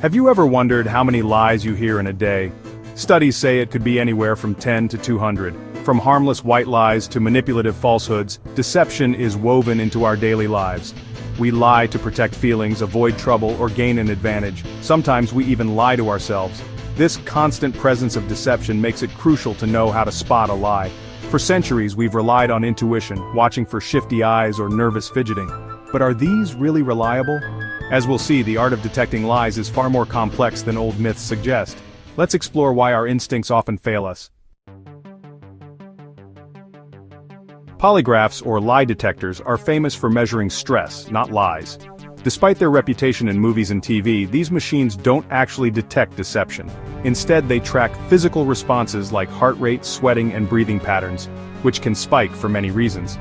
Have you ever wondered how many lies you hear in a day? Studies say it could be anywhere from 10 to 200. From harmless white lies to manipulative falsehoods, deception is woven into our daily lives. We lie to protect feelings, avoid trouble, or gain an advantage. Sometimes we even lie to ourselves. This constant presence of deception makes it crucial to know how to spot a lie. For centuries we've relied on intuition, watching for shifty eyes or nervous fidgeting. But are these really reliable? As we'll see, the art of detecting lies is far more complex than old myths suggest. Let's explore why our instincts often fail us. Polygraphs, or lie detectors, are famous for measuring stress, not lies. Despite their reputation in movies and TV, these machines don't actually detect deception. Instead, they track physical responses like heart rate, sweating, and breathing patterns, which can spike for many reasons.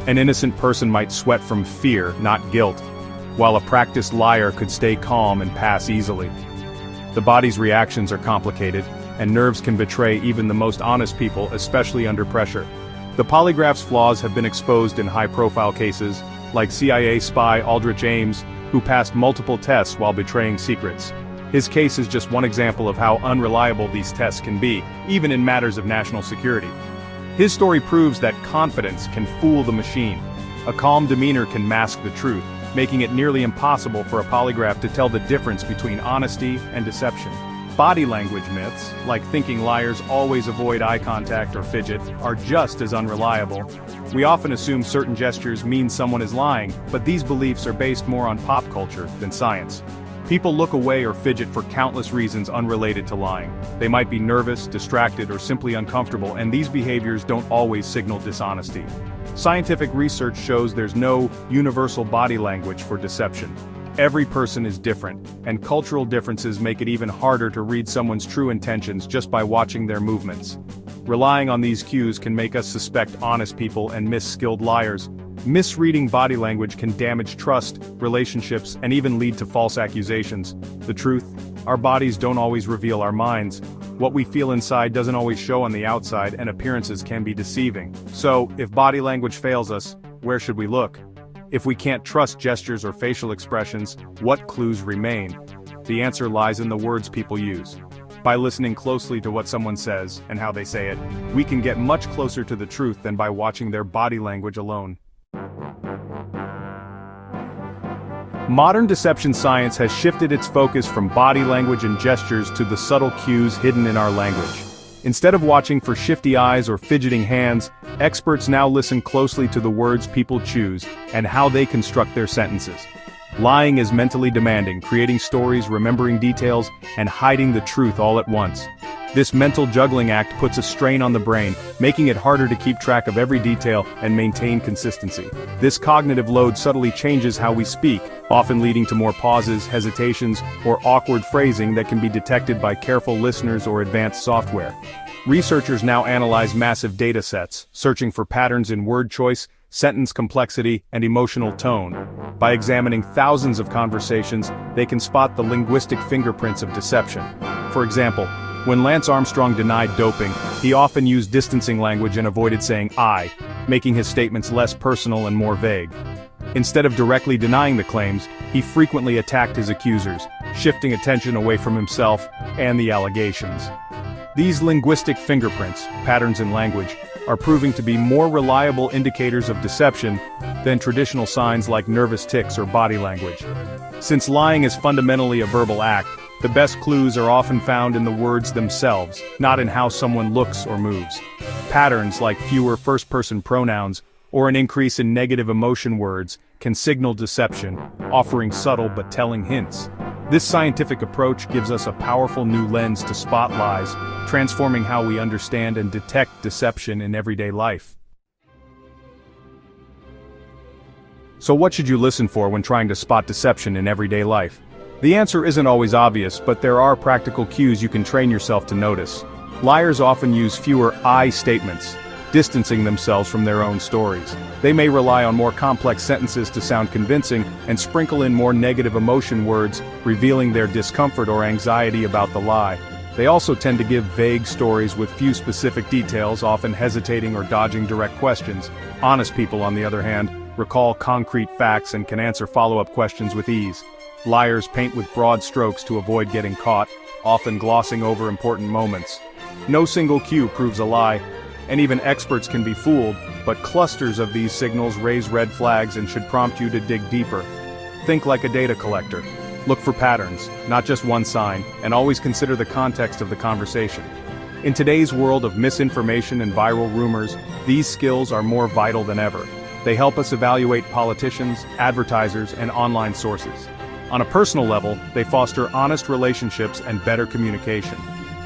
An innocent person might sweat from fear, not guilt, while a practiced liar could stay calm and pass easily. The body's reactions are complicated, and nerves can betray even the most honest people, especially under pressure. The polygraph's flaws have been exposed in high-profile cases, like CIA spy Aldrich Ames, who passed multiple tests while betraying secrets. His case is just one example of how unreliable these tests can be, even in matters of national security. His story proves that confidence can fool the machine. A calm demeanor can mask the truth, making it nearly impossible for a polygraph to tell the difference between honesty and deception. Body language myths, like thinking liars always avoid eye contact or fidget, are just as unreliable. We often assume certain gestures mean someone is lying, but these beliefs are based more on pop culture than science. People look away or fidget for countless reasons unrelated to lying. They might be nervous, distracted, or simply uncomfortable, and these behaviors don't always signal dishonesty. Scientific research shows there's no universal body language for deception. Every person is different, and cultural differences make it even harder to read someone's true intentions just by watching their movements. Relying on these cues can make us suspect honest people and miss skilled liars. Misreading body language can damage trust, relationships, and even lead to false accusations. The truth: our bodies don't always reveal our minds. What we feel inside doesn't always show on the outside, and appearances can be deceiving. So, if body language fails us, where should we look? If we can't trust gestures or facial expressions, what clues remain? The answer lies in the words people use. By listening closely to what someone says, and how they say it, we can get much closer to the truth than by watching their body language alone. Modern deception science has shifted its focus from body language and gestures to the subtle cues hidden in our language. Instead of watching for shifty eyes or fidgeting hands, experts now listen closely to the words people choose and how they construct their sentences. Lying is mentally demanding, creating stories, remembering details, and hiding the truth all at once. This mental juggling act puts a strain on the brain, making it harder to keep track of every detail and maintain consistency. This cognitive load subtly changes how we speak, often leading to more pauses, hesitations, or awkward phrasing that can be detected by careful listeners or advanced software. Researchers now analyze massive data sets, searching for patterns in word choice, sentence complexity, and emotional tone. By examining thousands of conversations, they can spot the linguistic fingerprints of deception. For example, when Lance Armstrong denied doping, he often used distancing language and avoided saying "I," making his statements less personal and more vague. Instead of directly denying the claims, he frequently attacked his accusers, shifting attention away from himself and the allegations. These linguistic fingerprints, patterns in language, are proving to be more reliable indicators of deception than traditional signs like nervous tics or body language. Since lying is fundamentally a verbal act, the best clues are often found in the words themselves, not in how someone looks or moves. Patterns like fewer first-person pronouns or an increase in negative emotion words can signal deception, offering subtle but telling hints. This scientific approach gives us a powerful new lens to spot lies, transforming how we understand and detect deception in everyday life. So what should you listen for when trying to spot deception in everyday life? The answer isn't always obvious, but there are practical cues you can train yourself to notice. Liars often use fewer I statements, distancing themselves from their own stories. They may rely on more complex sentences to sound convincing and sprinkle in more negative emotion words, revealing their discomfort or anxiety about the lie. They also tend to give vague stories with few specific details, often hesitating or dodging direct questions. Honest people, on the other hand, recall concrete facts, and can answer follow-up questions with ease. Liars paint with broad strokes to avoid getting caught, often glossing over important moments. No single cue proves a lie, and even experts can be fooled, but clusters of these signals raise red flags and should prompt you to dig deeper. Think like a data collector. Look for patterns, not just one sign, and always consider the context of the conversation. In today's world of misinformation and viral rumors, these skills are more vital than ever. They help us evaluate politicians, advertisers, and online sources. On a personal level, they foster honest relationships and better communication.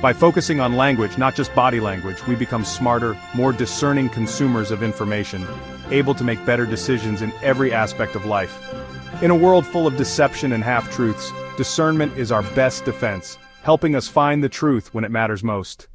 By focusing on language, not just body language, we become smarter, more discerning consumers of information, able to make better decisions in every aspect of life. In a world full of deception and half-truths, discernment is our best defense, helping us find the truth when it matters most.